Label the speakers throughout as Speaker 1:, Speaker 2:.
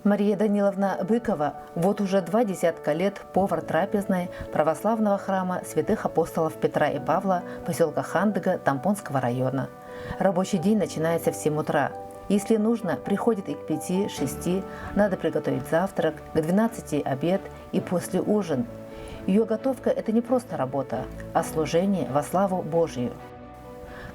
Speaker 1: Мария Даниловна Быкова вот уже 20 лет повар трапезной православного храма святых апостолов Петра и Павла поселка Хандыга Тампонского района. Рабочий день начинается в 7 утра. Если нужно, приходит и к 5-6, надо приготовить завтрак, к 12 обед и после ужин. Ее готовка – это не просто работа, а служение во славу Божию.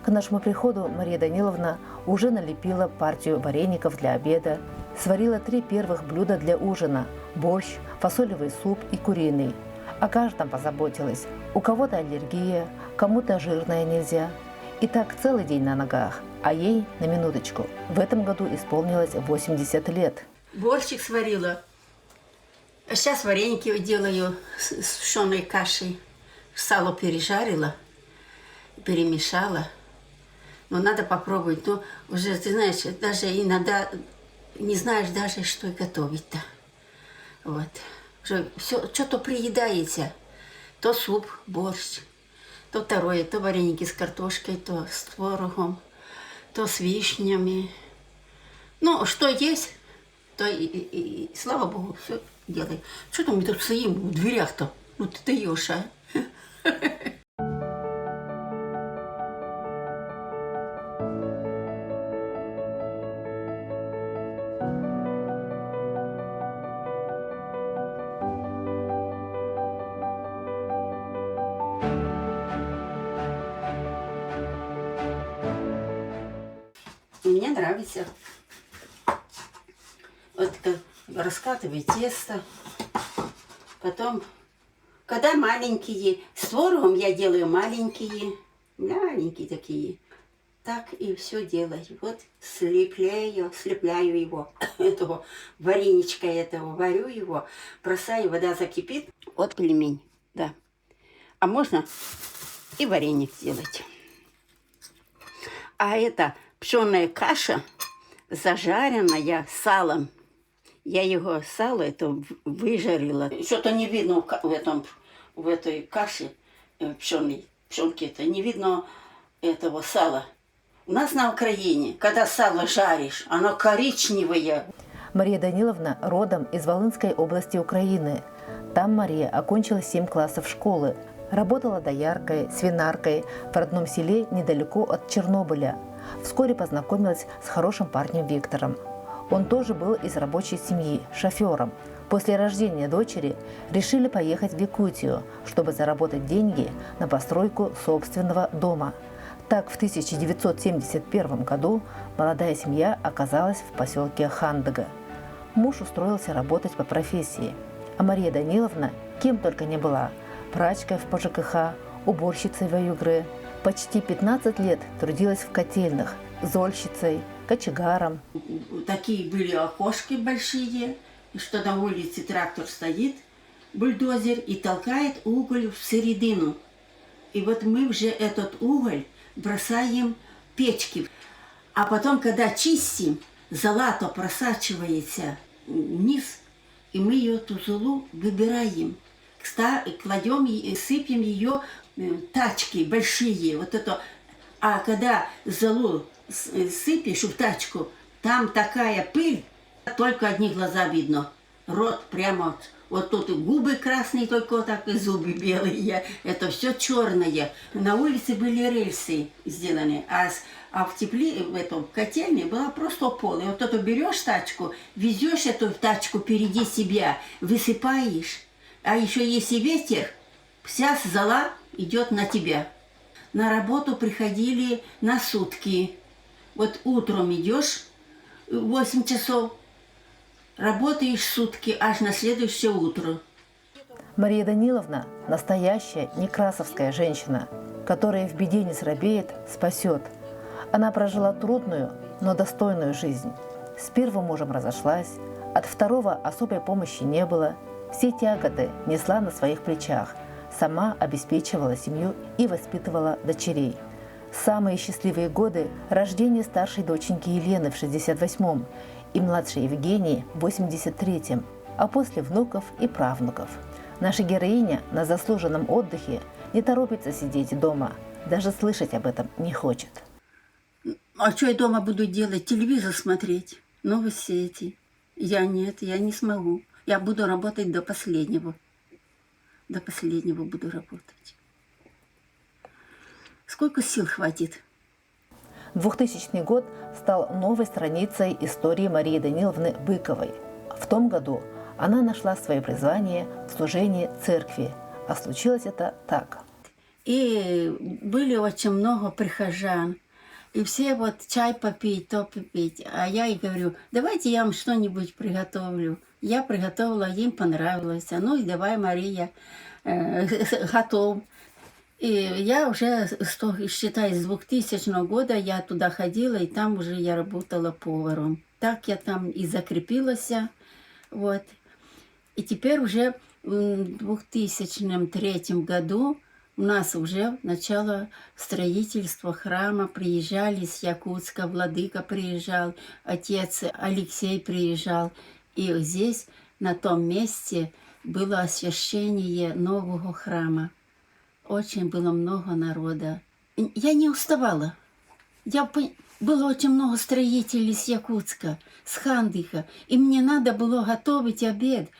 Speaker 1: К нашему приходу Мария Даниловна уже налепила партию вареников для обеда, сварила 3 первых блюда для ужина – борщ, фасолевый суп и куриный. О каждом позаботилась. У кого-то аллергия, кому-то жирное нельзя. И так целый день на ногах, а ей, на минуточку, в этом году исполнилось 80 лет.
Speaker 2: Борщик сварила. А сейчас вареники делаю с пшённой кашей. Сало пережарила, перемешала. Но надо попробовать. Но уже, ты знаешь, даже иногда не знаешь даже, что и готовить-то. Вот. Уже все, что-то приедаете. То суп, борщ, то второе, то вареники с картошкой, то с творогом, то с вишнями. Ну, что есть, то и слава Богу, все делай. Что там мы тут стоим в дверях-то? Ну ты даешь, а? Мне нравится. Вот раскатывай тесто. Потом, когда маленькие, с творогом я делаю маленькие такие. Так и все делаю. Вот слепляю его, этого вареничка этого, варю его, бросаю, вода закипит. Вот пельмень, да. А можно и вареник сделать. А это пшённая каша, зажаренная салом. Я его сало это выжарила. Что-то не видно в этой каше пшёнки это не видно этого сала. У нас на Украине, когда сало жаришь, оно коричневое.
Speaker 1: Мария Даниловна родом из Волынской области Украины. Там Мария окончила 7 классов школы. Работала дояркой, свинаркой в родном селе недалеко от Чернобыля. Вскоре познакомилась с хорошим парнем Виктором. Он тоже был из рабочей семьи, шофером. После рождения дочери решили поехать в Якутию, чтобы заработать деньги на постройку собственного дома. Так, в 1971 году молодая семья оказалась в поселке Хандыга. Муж устроился работать по профессии, а Мария Даниловна кем только не была – прачкой в ПЖКХ, уборщицей в Аюгре. Почти 15 лет трудилась в котельных, зольщицей, кочегаром.
Speaker 2: Такие были окошки большие, что на улице трактор стоит, бульдозер, и толкает уголь в середину. И вот мы уже этот уголь бросаем в печки. А потом, когда чистим, золото просачивается вниз, и мы ее, эту золу, выбираем. Кладем и сыпем ее тачки большие. Вот это. А когда золу сыпешь в тачку, там такая пыль, только одни глаза видно. Рот прямо вот тут и губы красные, только вот так и зубы белые. Это все черное. На улице были рельсы сделаны, а в тепле, в этом котельне была просто пол. И вот это берешь тачку, везешь эту тачку впереди себя, высыпаешь. А еще если ветер, вся зола идет на тебя. На работу приходили на сутки. Вот утром идешь 8 часов, работаешь сутки аж на следующее утро.
Speaker 1: Мария Даниловна – настоящая некрасовская женщина, которая в беде не срабеет, спасет. Она прожила трудную, но достойную жизнь. С первым мужем разошлась, от второго особой помощи не было. Все тяготы несла на своих плечах, сама обеспечивала семью и воспитывала дочерей. Самые счастливые годы – рождение старшей доченьки Елены в 68-м и младшей Евгении в 83-м, а после внуков и правнуков. Наша героиня на заслуженном отдыхе не торопится сидеть дома, даже слышать об этом не хочет.
Speaker 2: А что я дома буду делать? Телевизор смотреть, новости эти. Нет, я не смогу. Я буду работать до последнего. До последнего буду работать. Сколько сил хватит?
Speaker 1: 2000 год стал новой страницей истории Марии Даниловны Быковой. В том году она нашла свое призвание в служении церкви, а случилось это так.
Speaker 2: И были очень много прихожан. И все вот чай попить, то попить. А я и говорю, давайте я вам что-нибудь приготовлю. Я приготовила, им понравилось. Ну и давай, Мария, готов. И я уже, считай, с 2000 года я туда ходила, и там уже я работала поваром. Так я там и закрепилась. Вот. И теперь уже в 2003 году у нас уже начало строительства храма. Приезжали с Якутска, владыка приезжал, отец Алексей приезжал. И здесь, на том месте, было освящение нового храма. Очень было много народа. Я не уставала. Было очень много строителей с Якутска, с Хандыха. И мне надо было готовить обед,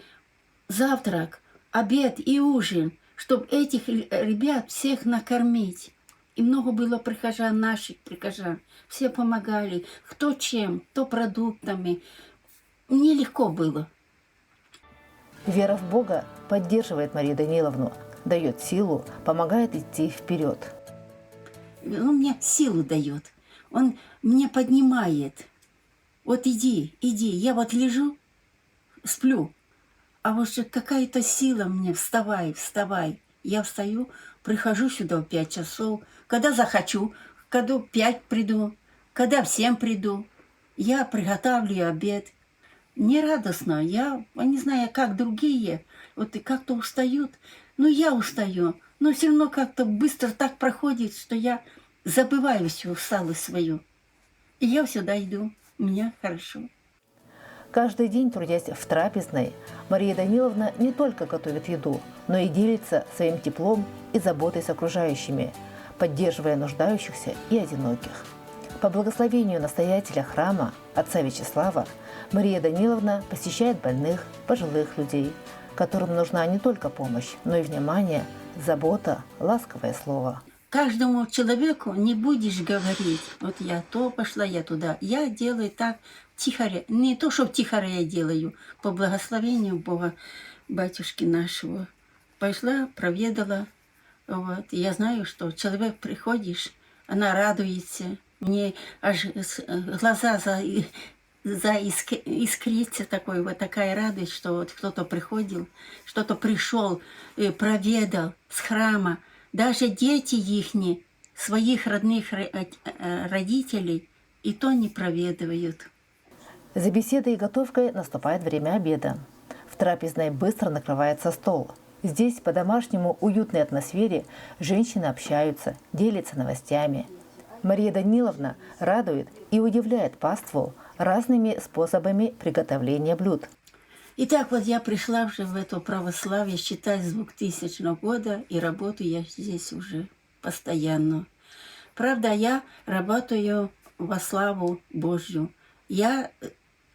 Speaker 2: завтрак, обед и ужин, чтобы этих ребят всех накормить. И много было прихожан, наших прихожан. Все помогали, кто чем, кто продуктами. Мне легко было.
Speaker 1: Вера в Бога поддерживает Марию Даниловну, дает силу, помогает идти вперед.
Speaker 2: Он мне силу дает, он меня поднимает. Вот иди, иди. Я вот лежу, сплю, а вот же какая-то сила мне, вставай, вставай. Я встаю, прихожу сюда в 5 часов, когда захочу, когда в 5 приду, когда в 7 приду. Я приготавливаю обед. Не радостно, я не знаю, как другие, вот и как-то устают. Но я устаю, но все равно как-то быстро так проходит, что я забываю всю усталость свою. И я сюда иду, мне хорошо.
Speaker 1: Каждый день, трудясь в трапезной, Мария Даниловна не только готовит еду, но и делится своим теплом и заботой с окружающими, поддерживая нуждающихся и одиноких. По благословению настоятеля храма, отца Вячеслава, Мария Даниловна посещает больных, пожилых людей, которым нужна не только помощь, но и внимание, забота, ласковое слово.
Speaker 2: Каждому человеку не будешь говорить, вот я то пошла, я туда. Я делаю так тихоря. Не то, что тихоря я делаю, по благословению Бога, батюшки нашего. Пошла, проведала. Вот. И я знаю, что человек приходишь, она радуется. Мне аж глаза искрится такой, вот такая радость, что вот кто-то приходил, что-то пришел, проведал с храма. Даже дети ихни, своих родных родителей, и то не проведывают.
Speaker 1: За беседой и готовкой наступает время обеда. В трапезной быстро накрывается стол. Здесь, по домашнему уютной атмосфере, женщины общаются, делятся новостями. Мария Даниловна радует и удивляет паству разными способами приготовления блюд.
Speaker 2: Итак, вот я пришла уже в это православие, считай, с 2000 года, и работаю я здесь уже постоянно. Правда, я работаю во славу Божью. Я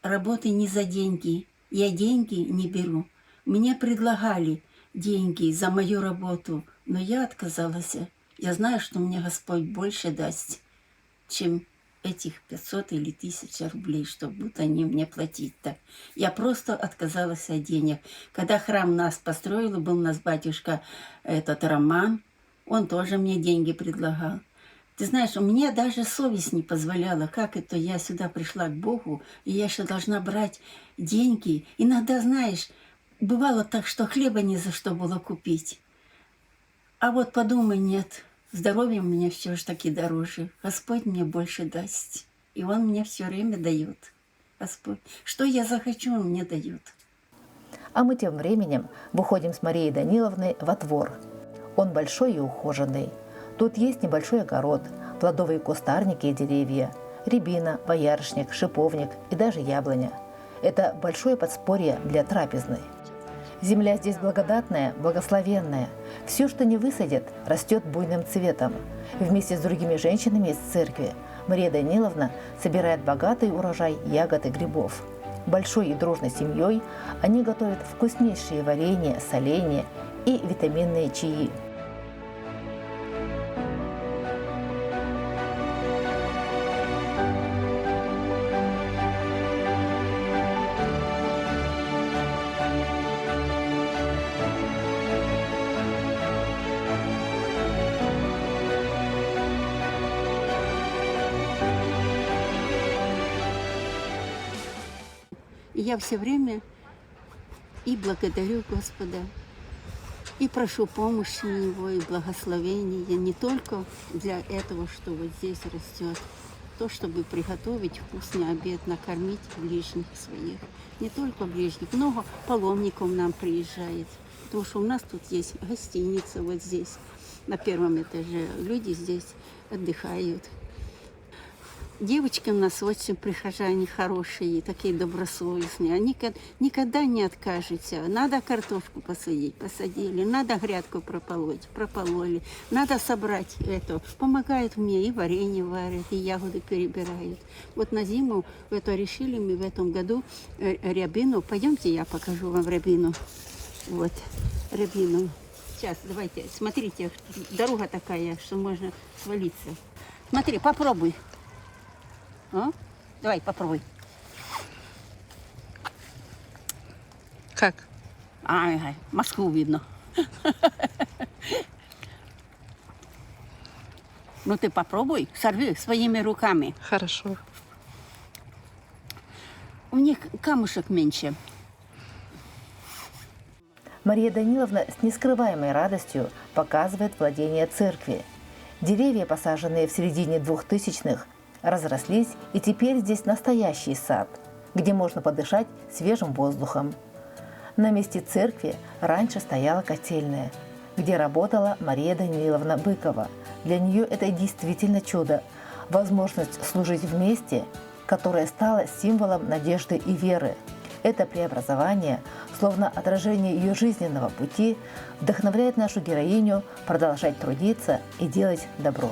Speaker 2: работаю не за деньги, я деньги не беру. Мне предлагали деньги за мою работу, но я отказалась. Я знаю, что мне Господь больше даст, чем этих 500 или 1000 рублей, чтобы будут они мне платить-то. Я просто отказалась от денег. Когда храм нас построил, был у нас батюшка этот Роман, он тоже мне деньги предлагал. Ты знаешь, у меня даже совесть не позволяла, как это я сюда пришла к Богу, и я еще должна брать деньги. Иногда, знаешь, бывало так, что хлеба ни за что было купить. А вот подумай, нет, здоровье мне все же таки дороже. Господь мне больше даст. И Он мне все время дает. Господь, что я захочу, Он мне дает.
Speaker 1: А мы тем временем выходим с Марией Даниловной во двор. Он большой и ухоженный. Тут есть небольшой огород, плодовые кустарники и деревья, рябина, боярышник, шиповник и даже яблоня. Это большое подспорье для трапезной. Земля здесь благодатная, благословенная. Все, что не высадят, растет буйным цветом. Вместе с другими женщинами из церкви Мария Даниловна собирает богатый урожай ягод и грибов. Большой и дружной семьей они готовят вкуснейшие варенья, соленья и витаминные чаи.
Speaker 2: И я все время и благодарю Господа, и прошу помощи у Него, и благословения не только для этого, что вот здесь растет, то, чтобы приготовить вкусный обед, накормить ближних своих. Не только ближних, много паломников нам приезжает, потому что у нас тут есть гостиница вот здесь, на первом этаже. Люди здесь отдыхают. Девочки у нас очень прихожане хорошие, такие добросовестные. Они никогда не откажутся. Надо картошку посадить, посадили. Надо грядку прополоть, пропололи. Надо собрать это. Помогают мне, и варенье варят, и ягоды перебирают. Вот на зиму это решили мы в этом году рябину. Пойдемте, я покажу вам рябину. Вот, рябину. Сейчас, давайте, смотрите, дорога такая, что можно свалиться. Смотри, попробуй. А? Давай, попробуй.
Speaker 3: Как?
Speaker 2: Ага, Москву видно. Ну ты попробуй, сорви своими руками.
Speaker 3: Хорошо.
Speaker 2: У них камушек меньше.
Speaker 1: Мария Даниловна с нескрываемой радостью показывает владение церкви. Деревья, посаженные в середине 2000-х, разрослись, и теперь здесь настоящий сад, где можно подышать свежим воздухом. На месте церкви раньше стояла котельная, где работала Мария Даниловна Быкова. Для нее это действительно чудо – возможность служить в месте, которое стало символом надежды и веры. Это преобразование, словно отражение ее жизненного пути, вдохновляет нашу героиню продолжать трудиться и делать добро.